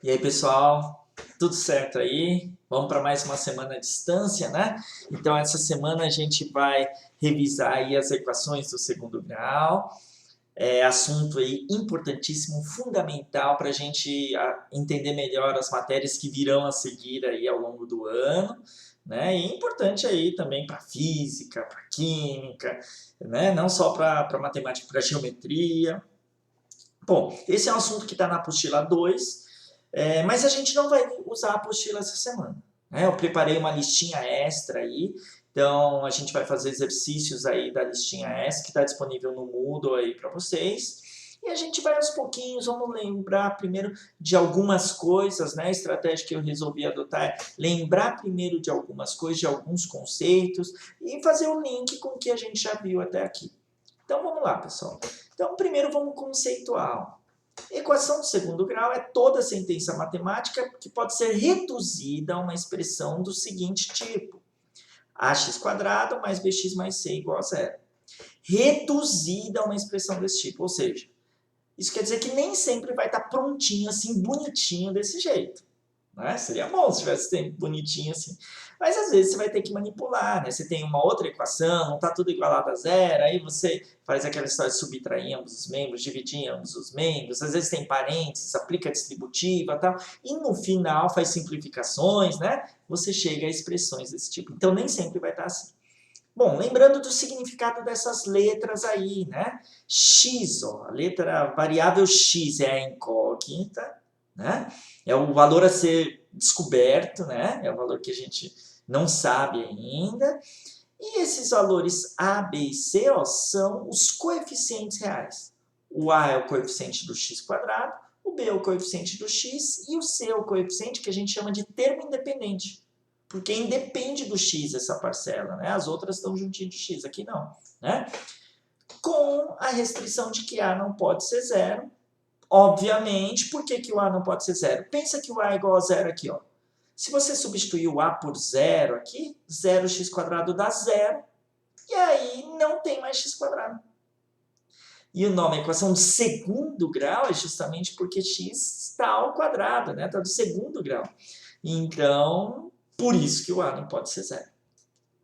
E aí, pessoal, tudo certo aí? Vamos para mais uma semana à distância, né? Então, essa semana a gente vai revisar aí as equações do segundo grau. É assunto aí importantíssimo, fundamental para a gente entender melhor as matérias que virão a seguir aí ao longo do ano, né? E importante aí também para física, para química, né? Não só para matemática, para geometria. Bom, esse é um assunto que está na apostila 2, mas a gente não vai usar a apostila essa semana, né? Eu preparei uma listinha extra aí, então a gente vai fazer exercícios aí da listinha extra que está disponível no Moodle aí para vocês. E a gente vai aos pouquinhos, vamos lembrar primeiro de algumas coisas, né? A estratégia que eu resolvi adotar é lembrar primeiro de algumas coisas, de alguns conceitos e fazer o link com o que a gente já viu até aqui. Então vamos lá, pessoal. Então primeiro vamos conceituar. Equação de segundo grau é toda sentença matemática que pode ser reduzida a uma expressão do seguinte tipo: ax² mais bx mais c igual a zero. Reduzida a uma expressão desse tipo, ou seja, isso quer dizer que nem sempre vai estar prontinho assim, bonitinho desse jeito. Né? Seria bom se tivesse tempo bonitinho assim. Mas às vezes você vai ter que manipular, né? Você tem uma outra equação, não está tudo igualado a zero, aí você faz aquela história de subtrair ambos os membros, dividir ambos os membros, às vezes tem parênteses, aplica distributiva e tal, e no final faz simplificações, né? Você chega a expressões desse tipo. Então nem sempre vai estar assim. Bom, lembrando do significado dessas letras aí, né? X, ó, a letra a variável x é a incógnita, né? É o valor a ser descoberto, né? É o valor que a gente não sabe ainda. E esses valores a, b e c, ó, são os coeficientes reais. O a é o coeficiente do x², o b é o coeficiente do x e o c é o coeficiente que a gente chama de termo independente. Porque independe do x essa parcela, né? As outras estão juntinho de x, aqui não, né? Com a restrição de que a não pode ser zero. Obviamente, por que o a não pode ser zero? Pensa que o a é igual a zero aqui, ó. Se você substituir o a por zero aqui, 0x² dá zero, e aí não tem mais x². E o nome, a equação do segundo grau, é justamente porque x está ao quadrado, né? Está do segundo grau. Então, por isso que o a não pode ser zero.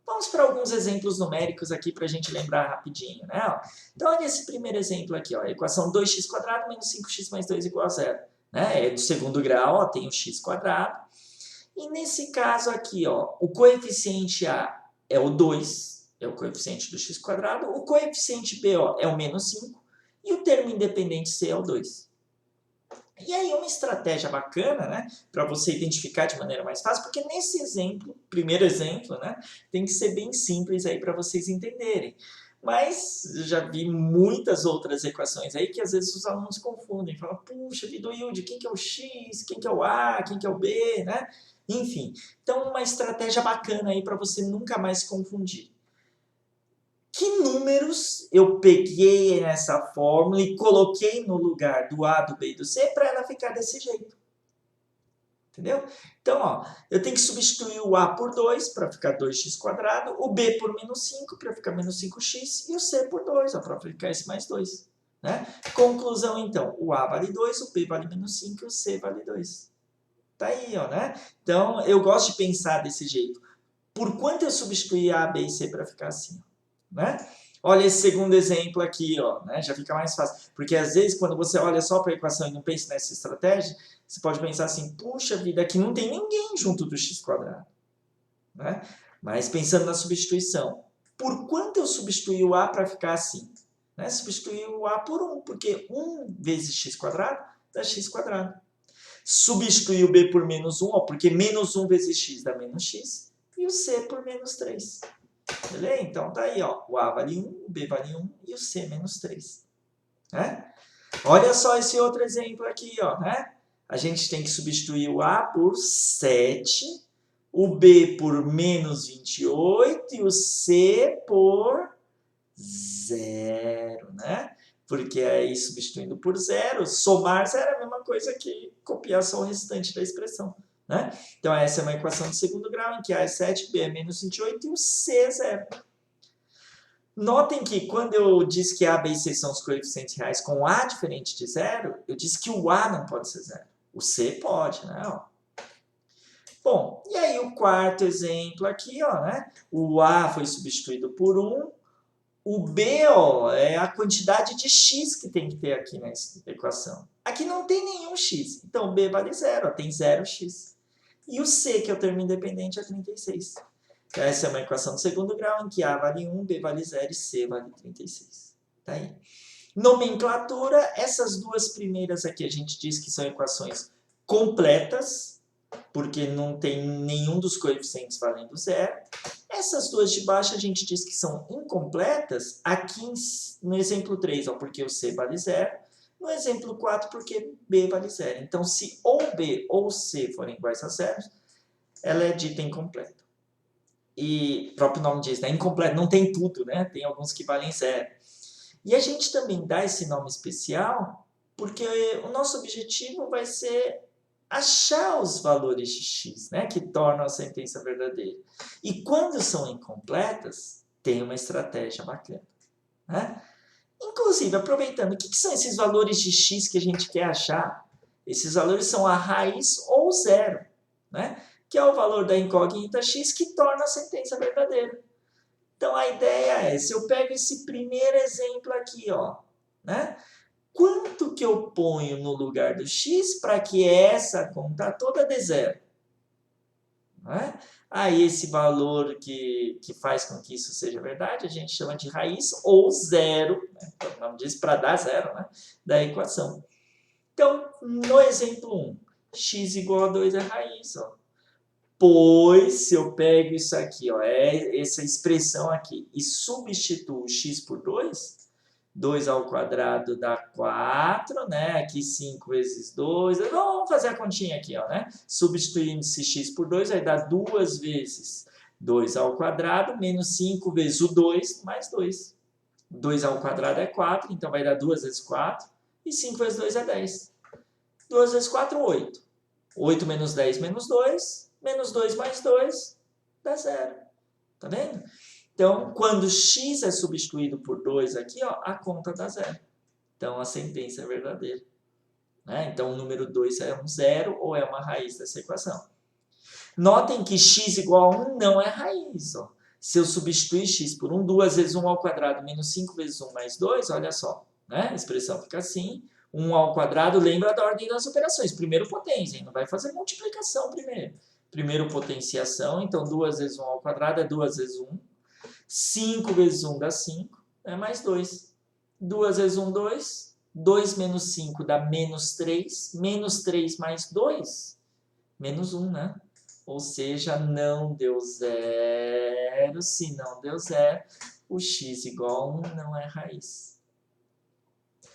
Vamos para alguns exemplos numéricos aqui para a gente lembrar rapidinho, né? Então, olha esse primeiro exemplo aqui, ó, a equação 2x² menos 5x mais 2 igual a zero. Né? É do segundo grau, ó, tem o x². E nesse caso aqui, ó, o coeficiente a é o 2, é o coeficiente do x², o coeficiente b, ó, é o menos 5, e o termo independente c é o 2. E aí uma estratégia bacana, né, para você identificar de maneira mais fácil, porque nesse exemplo, primeiro exemplo, né, tem que ser bem simples aí para vocês entenderem. Mas já vi muitas outras equações aí que às vezes os alunos confundem, falam, puxa vida, Wilde, quem que é o x, quem que é o a, quem que é o b, né? Enfim, então uma estratégia bacana aí para você nunca mais se confundir. Que números eu peguei nessa fórmula e coloquei no lugar do A, do B e do C para ela ficar desse jeito? Entendeu? Então, ó, eu tenho que substituir o A por 2 para ficar 2x², o B por menos 5 para ficar menos 5x e o C por 2 para ficar esse mais 2. Né? Conclusão, então, o A vale 2, o B vale menos 5 e o C vale 2. Tá aí, ó, né? Então, eu gosto de pensar desse jeito. Por quanto eu substituir A, B e C para ficar assim? Né? Olha esse segundo exemplo aqui, ó, né? Já fica mais fácil. Porque às vezes, quando você olha só para a equação e não pensa nessa estratégia, você pode pensar assim, puxa vida, aqui não tem ninguém junto do x². Né? Mas pensando na substituição, por quanto eu substituí o a para ficar assim? Né? Substituir o a por 1, porque 1 vezes x² dá x². Substituir o b por menos 1, ó, porque menos 1 vezes x dá menos x, e o c por menos 3. Beleza? Então tá aí, ó. O A vale 1, o B vale 1 e o C menos 3. Né? Olha só esse outro exemplo aqui, ó, né? A gente tem que substituir o A por 7, o B por menos 28 e o C por 0, né? Porque aí, substituindo por 0, somar 0 é a mesma coisa que copiar só o restante da expressão. Né? Então, essa é uma equação de segundo grau, em que A é 7, B é menos 28 e o C é 0. Notem que quando eu disse que A, B e C são os coeficientes reais com A diferente de 0, eu disse que o A não pode ser 0. O C pode, né? Ó. Bom, e aí o quarto exemplo aqui, ó, né? O A foi substituído por 1. O B, ó, é a quantidade de x que tem que ter aqui nessa equação. Aqui não tem nenhum x, então B vale 0, ó, tem 0x. E o C, que é o termo independente, é 36. Então, essa é uma equação do segundo grau, em que A vale 1, B vale 0 e C vale 36. Tá aí. Nomenclatura, essas duas primeiras aqui a gente diz que são equações completas, porque não tem nenhum dos coeficientes valendo 0. Essas duas de baixo a gente diz que são incompletas, aqui no exemplo 3, ó, porque o C vale 0. No exemplo 4, porque B vale 0. Então, se ou B ou C forem iguais a 0, ela é dita incompleta. E o próprio nome diz, né? Incompleto, não tem tudo, né? Tem alguns que valem 0. E a gente também dá esse nome especial porque o nosso objetivo vai ser achar os valores de x, né? Que tornam a sentença verdadeira. E quando são incompletas, tem uma estratégia bacana, né? Inclusive, aproveitando, o que são esses valores de x que a gente quer achar? Esses valores são a raiz ou zero, né? Que é o valor da incógnita x que torna a sentença verdadeira. Então, a ideia é, se eu pego esse primeiro exemplo aqui, ó, né? Quanto que eu ponho no lugar do x para que essa conta toda dê zero? Né? Aí esse valor que faz com que isso seja verdade, a gente chama de raiz ou zero, né? O nome diz para dar zero, né? Da equação. Então, no exemplo 1, x igual a 2 é raiz, ó. Pois, se eu pego isso aqui, ó, essa expressão aqui, e substituo x por 2, 2 ao quadrado dá 4, né? Aqui 5 vezes 2. Vamos fazer a continha aqui, ó, né? Substituindo esse x por 2, vai dar 2 vezes 2 ao quadrado, menos 5 vezes o 2, mais 2. 2 ao quadrado é 4, então vai dar 2 vezes 4, e 5 vezes 2 é 10. 2 vezes 4, 8. 8 menos 10 menos 2, menos 2 mais 2, dá 0. Tá vendo? Então, quando x é substituído por 2 aqui, ó, a conta dá 0. Então, a sentença é verdadeira. Né? Então, o número 2 é um zero ou é uma raiz dessa equação. Notem que x igual a 1 não é raiz. Ó. Se eu substituir x por 1, 2 vezes 1 ao quadrado menos 5 vezes 1 mais 2, olha só. Né? A expressão fica assim. 1 ao quadrado, lembra da ordem das operações. Primeiro potência, hein? Não vai fazer multiplicação primeiro. Primeiro potenciação, então 2 vezes 1 ao quadrado é 2 vezes 1. 5 vezes 1 dá 5, é mais 2. 2 vezes 1, 2. 2 menos 5 dá menos 3. Menos 3 mais 2, menos 1, né? Ou seja, não deu zero. Se não deu zero, o x igual a 1 não é raiz.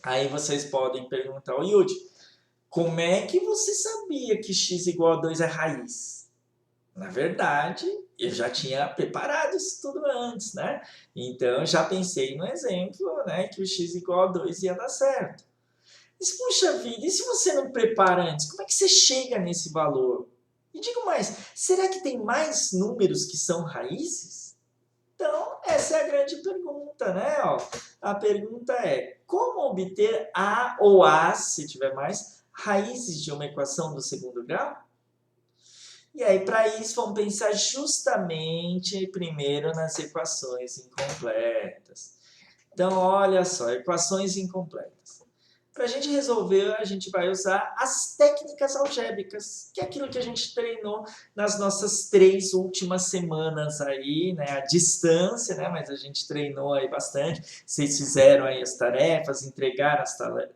Aí vocês podem perguntar, ô Yudi, como é que você sabia que x igual a 2 é raiz? Na verdade, eu já tinha preparado isso tudo antes, né? Então, já pensei no exemplo, né, que o x igual a 2 ia dar certo. Mas, puxa vida, e se você não prepara antes, como é que você chega nesse valor? E digo mais, será que tem mais números que são raízes? Então, essa é a grande pergunta, né? Ó, a pergunta é, como obter a ou as, se tiver mais, raízes de uma equação do segundo grau? E aí, para isso, vamos pensar justamente primeiro nas equações incompletas. Então, olha só, equações incompletas. Para a gente resolver, a gente vai usar as técnicas algébricas, que é aquilo que a gente treinou nas nossas 3 últimas semanas aí, né, à distância, né, mas a gente treinou aí bastante. Vocês fizeram aí as tarefas, entregaram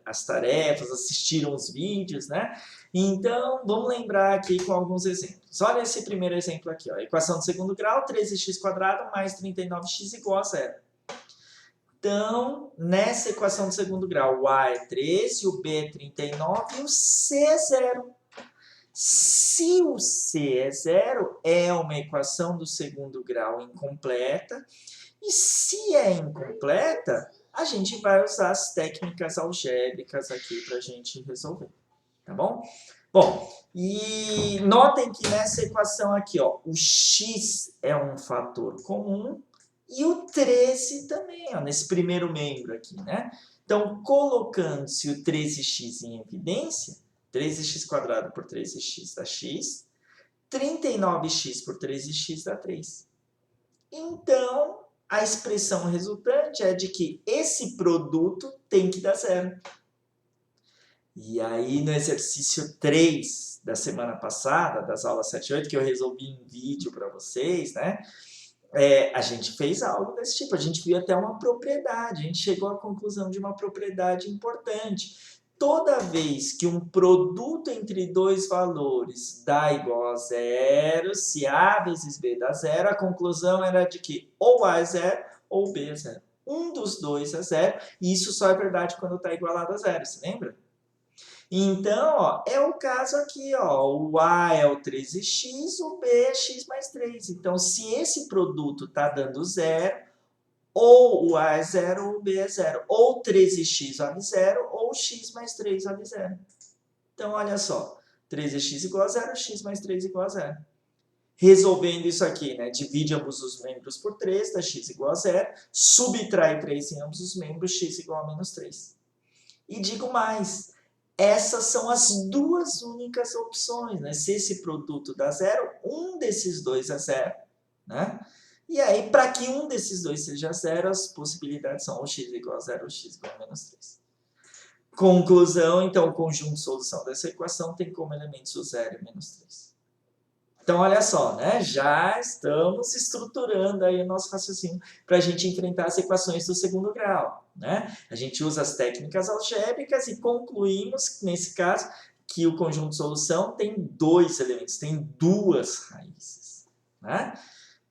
as tarefas, assistiram os vídeos, né? Então, vamos lembrar aqui com alguns exemplos. Olha esse primeiro exemplo aqui, ó. Equação de segundo grau, 13x² mais 39x igual a 0. Então, nessa equação de segundo grau, o A é 13, o B é 39 e o C é 0. Se o C é 0, é uma equação do segundo grau incompleta. E se é incompleta, a gente vai usar as técnicas algébricas aqui para a gente resolver. Tá bom? Bom, e notem que nessa equação aqui, ó, o x é um fator comum, e o 13 também, ó, nesse primeiro membro aqui, né? Então, colocando-se o 13x em evidência, 3x² por 3x dá x. 39x por 3x dá 3. Então, a expressão resultante é de que esse produto tem que dar zero. E aí, no exercício 3 da semana passada, das aulas 7 e 8, que eu resolvi em vídeo para vocês, né? A gente fez algo desse tipo. A gente viu até uma propriedade. A gente chegou à conclusão de uma propriedade importante. Toda vez que um produto entre dois valores dá igual a zero, se A vezes B dá zero, a conclusão era de que ou A é zero ou B é zero. Um dos dois é zero, e isso só é verdade quando está igualado a zero, se lembra? Então, ó, é o caso aqui, ó, o A é o 13x, o B é x mais 3. Então, se esse produto está dando zero, ou o A é zero ou o B é zero. Ou 13x vale zero, ou x mais 3 vale zero. Então, olha só, 13x igual a zero, x mais 3 igual a zero. Resolvendo isso aqui, né? Divide ambos os membros por 3, dá x igual a zero. Subtrai 3 em ambos os membros, x igual a menos 3. E digo mais, essas são as duas únicas opções, né? Se esse produto dá zero, um desses dois é zero, né? E aí, para que um desses dois seja zero, as possibilidades são ou x igual a zero ou x igual a menos 3. Conclusão, então, o conjunto de solução dessa equação tem como elementos o 0 e o menos 3. Então, olha só, né? Já estamos estruturando aí o nosso raciocínio para a gente enfrentar as equações do segundo grau, né? A gente usa as técnicas algébricas e concluímos, nesse caso, que o conjunto de solução tem dois elementos, tem duas raízes, né?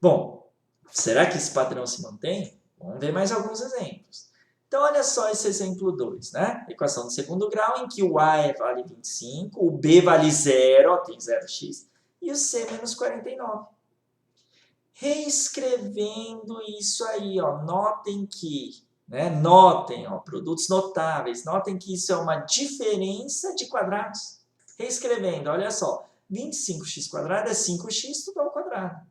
Bom, será que esse padrão se mantém? Vamos ver mais alguns exemplos. Então, olha só esse exemplo 2, né? Equação do segundo grau, em que o A vale 25, o B vale 0, ó, tem 0x, e o C menos 49. Reescrevendo isso aí, ó, notem que, né? Notem, ó, produtos notáveis, notem que isso é uma diferença de quadrados. Reescrevendo, olha só, 25x² é 5x tudo ao quadrado.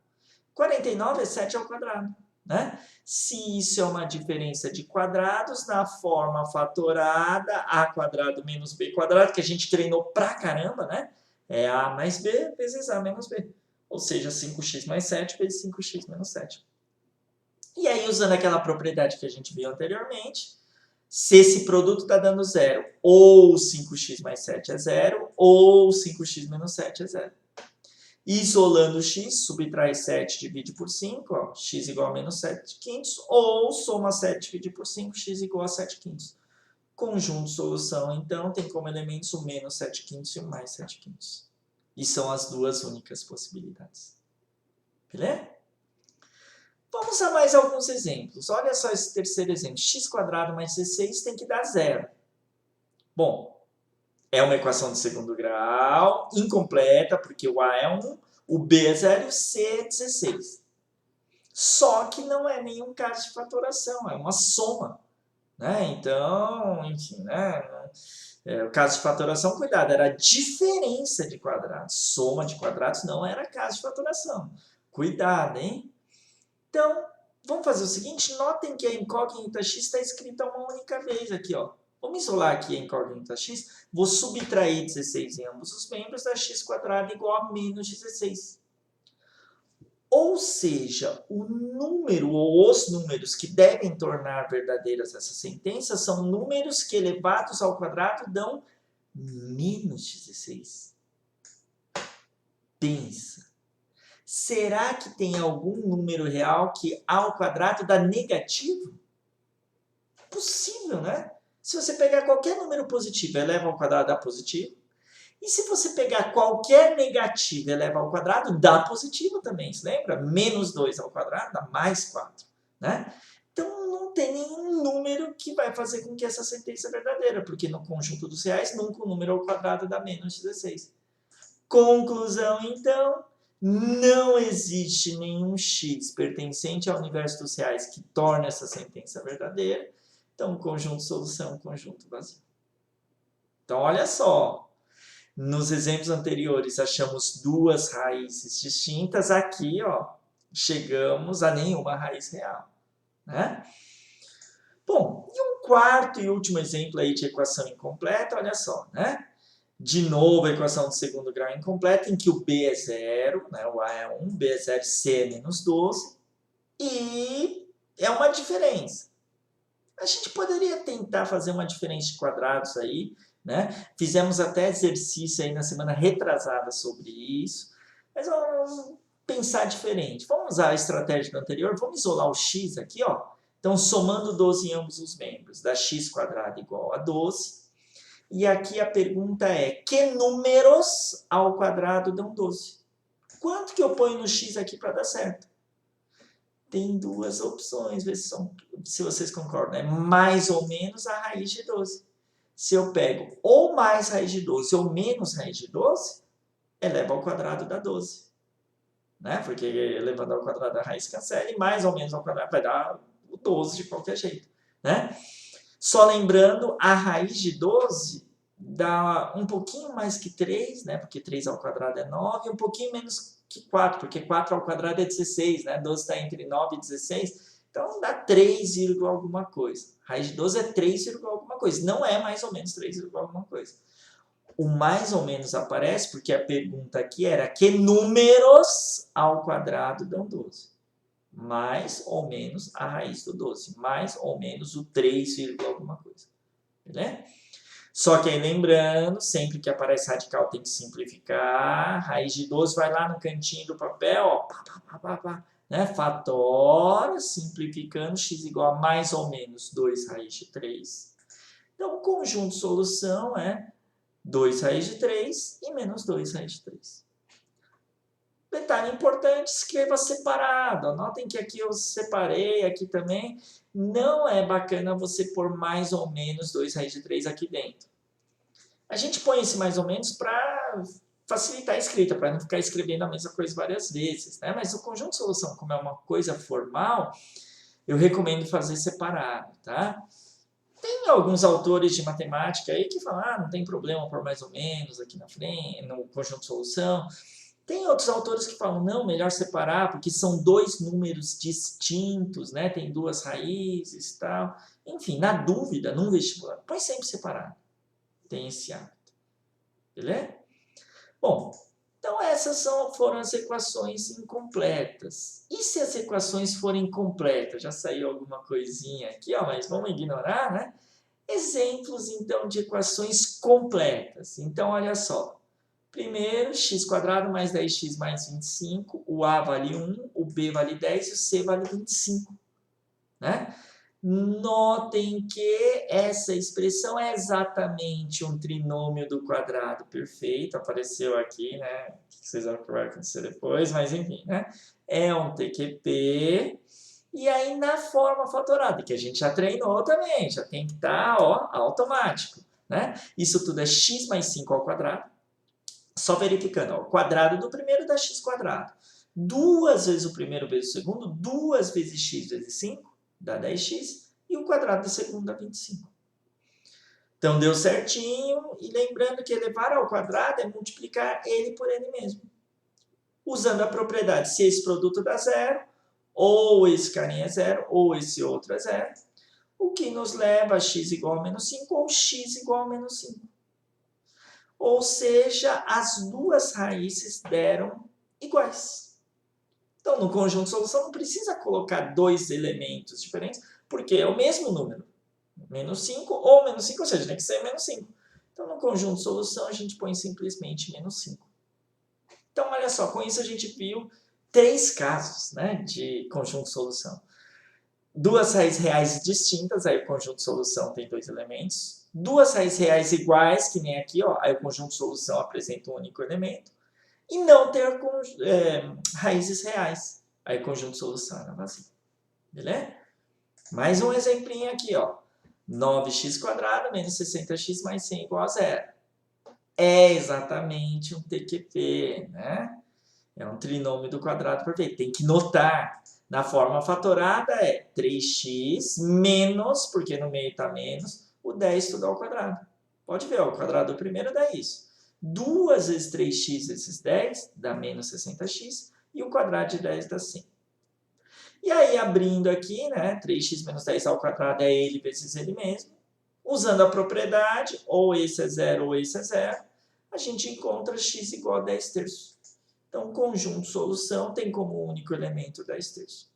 49 é 7 ao quadrado, né? Se isso é uma diferença de quadrados, na forma fatorada, a² menos b², que a gente treinou pra caramba, né? É a mais b vezes a menos b. Ou seja, 5x mais 7 vezes 5x menos 7. E aí, usando aquela propriedade que a gente viu anteriormente, se esse produto está dando zero, ou 5x mais 7 é zero, ou 5x menos 7 é zero. Isolando x, subtrai 7, divide por 5, ó, x igual a menos 7 quintos, ou soma 7, divide por 5, x igual a 7 quintos. Conjunto solução, então, tem como elementos o menos 7 quintos e o mais 7 quintos. E são as duas únicas possibilidades. Beleza? Vamos a mais alguns exemplos. Olha só esse terceiro exemplo. x² mais 16 tem que dar zero. Bom, é uma equação de segundo grau, incompleta, porque o A é 1, o B é 0 e o C é 16. Só que não é nenhum caso de fatoração, é uma soma, né? Então, enfim, né? O caso de fatoração, cuidado, era diferença de quadrados. Soma de quadrados não era caso de fatoração. Cuidado, hein? Então, vamos fazer o seguinte, notem que a incógnita x está escrita uma única vez aqui, ó. Vamos isolar aqui a incógnita x, vou subtrair 16 em ambos os membros, dá x² igual a menos 16. Ou seja, o número ou os números que devem tornar verdadeiras essas sentenças são números que elevados ao quadrado dão menos 16. Pensa. Será que tem algum número real que ao quadrado dá negativo? Possível, né? Se você pegar qualquer número positivo e eleva ao quadrado, dá positivo. E se você pegar qualquer negativo e eleva ao quadrado, dá positivo também, se lembra? Menos 2 ao quadrado dá mais 4, né? Então, não tem nenhum número que vai fazer com que essa sentença é verdadeira, porque no conjunto dos reais, nunca o número ao quadrado dá menos 16. Conclusão, então, não existe nenhum x pertencente ao universo dos reais que torne essa sentença verdadeira. Então, o conjunto solução é um conjunto vazio. Então, olha só. Nos exemplos anteriores, achamos duas raízes distintas. Aqui, ó, chegamos a nenhuma raiz real, né? Bom, e um quarto e último exemplo aí de equação incompleta, olha só, né? De novo, a equação de segundo grau incompleta, em que o b é 0, né? O a é 1, b é 0, c é menos 12. E é uma diferença. A gente poderia tentar fazer uma diferença de quadrados aí, né? Fizemos até exercício aí na semana retrasada sobre isso, mas vamos pensar diferente. Vamos usar a estratégia do anterior, vamos isolar o x aqui, ó. Então, somando 12 em ambos os membros, dá x² igual a 12. E aqui a pergunta é, que números ao quadrado dão 12? Quanto que eu ponho no x aqui para dar certo? Tem duas opções, vê se vocês concordam. É mais ou menos a raiz de 12. Se eu pego ou mais raiz de 12 ou menos raiz de 12, eleva ao quadrado dá 12. Né? Porque elevando ao quadrado a raiz cancela e mais ou menos ao quadrado vai dar o 12 de qualquer jeito. Né? Só lembrando, a raiz de 12 dá um pouquinho mais que 3, né? Porque 3 ao quadrado é 9, e um pouquinho menos que 4, porque 4 ao quadrado é 16, né? 12 está entre 9 e 16, então dá 3, alguma coisa. A raiz de 12 é 3, alguma coisa, não é mais ou menos 3, alguma coisa. O mais ou menos aparece porque a pergunta aqui era que números ao quadrado dão 12? Mais ou menos a raiz do 12, mais ou menos o 3, alguma coisa. Né? Só que aí lembrando, sempre que aparece radical tem que simplificar. Raiz de 12 vai lá no cantinho do papel, ó, né? Fatora, simplificando, x igual a mais ou menos 2 raiz de 3. Então, o conjunto de solução é 2 raiz de 3 e menos 2 raiz de 3. Detalhe importante, escreva separado. Anotem que aqui eu separei, aqui também. Não é bacana você pôr mais ou menos 2 raiz de 3 aqui dentro. A gente põe esse mais ou menos para facilitar a escrita, para não ficar escrevendo a mesma coisa várias vezes. Né? Mas o conjunto de solução, como é uma coisa formal, eu recomendo fazer separado. Tá? Tem alguns autores de matemática aí que falam, não tem problema pôr mais ou menos aqui na frente, no conjunto de solução. Tem outros autores que falam, não, melhor separar, porque são dois números distintos, né? Tem duas raízes e tal. Enfim, na dúvida, num vestibular, põe sempre separado. Tem esse hábito. Beleza? Bom, então essas foram as equações incompletas. E se as equações forem completas? Já saiu alguma coisinha aqui, ó, mas vamos ignorar, né? Exemplos, então, de equações completas. Então, olha só. Primeiro, x² mais 10x mais 25, o a vale 1, o b vale 10 e o c vale 25. Né? Notem que essa expressão é exatamente um trinômio do quadrado perfeito. Apareceu aqui, né? O que vocês acham que vai acontecer depois, mas enfim, né? É um TQP. E aí, na forma fatorada, que a gente já treinou também, já tem que estar automático. Né? Isso tudo é x mais 5 ao quadrado. Só verificando, ó, o quadrado do primeiro dá x². 2 vezes o primeiro vezes o segundo, 2 vezes x vezes 5, dá 10x. E o quadrado do segundo dá 25. Então, deu certinho. E lembrando que elevar ao quadrado é multiplicar ele por ele mesmo. Usando a propriedade, se esse produto dá zero, ou esse carinha é zero, ou esse outro é zero, o que nos leva a x igual a menos 5, ou x igual a menos 5. Ou seja, as duas raízes deram iguais. Então, no conjunto de solução, não precisa colocar dois elementos diferentes, porque é o mesmo número. Menos 5 ou menos 5, ou seja, tem que ser menos 5. Então, no conjunto de solução, a gente põe simplesmente menos 5. Então, olha só, com isso a gente viu 3 casos, né, de conjunto de solução. Duas raízes reais distintas, aí o conjunto de solução tem dois elementos. Duas raízes reais iguais, que nem aqui, ó, aí o conjunto de solução apresenta um único elemento. E não ter raízes reais, aí o conjunto de solução é vazio. Beleza? Mais um exemplinho aqui, ó. 9x² menos 60x mais 100 igual a 0. É exatamente um TQP, né? É um trinômio do quadrado perfeito. Tem que notar. Na forma fatorada é 3x menos, porque no meio está menos, o 10 tudo ao quadrado. Pode ver, ó, o quadrado do primeiro dá isso. 2 vezes 3x vezes 10 dá menos 60x, e o quadrado de 10 dá 100. E aí, abrindo aqui, né, 3x menos 10 ao quadrado é ele vezes ele mesmo. Usando a propriedade, ou esse é zero ou esse é zero. a gente encontra x igual a 10 terços. Então, conjunto solução tem como único elemento 10 terços.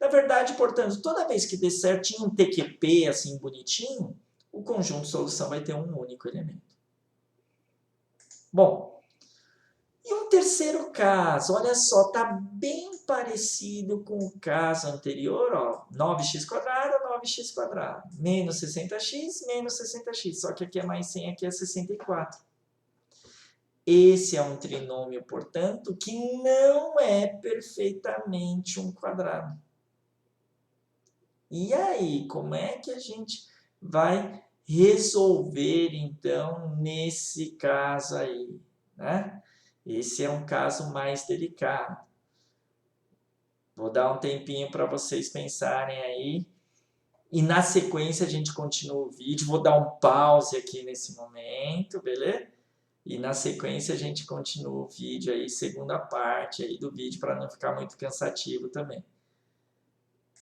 Na verdade, portanto, toda vez que der certinho um TQP assim bonitinho, o conjunto solução vai ter um único elemento. Bom, e um terceiro caso, olha só, está bem parecido com o caso anterior, ó, 9x², 9x², menos 60x, menos 60x, só que aqui é mais 100, aqui é 64. Esse é um trinômio, portanto, que não é perfeitamente um quadrado. E aí, como é que a gente vai resolver, então, nesse caso aí, né? Esse é um caso mais delicado. Vou dar um tempinho para vocês pensarem aí. E na sequência a gente continua o vídeo. Vou dar um pause aqui nesse momento, beleza? E na sequência a gente continua o vídeo aí, segunda parte aí do vídeo, para não ficar muito cansativo também.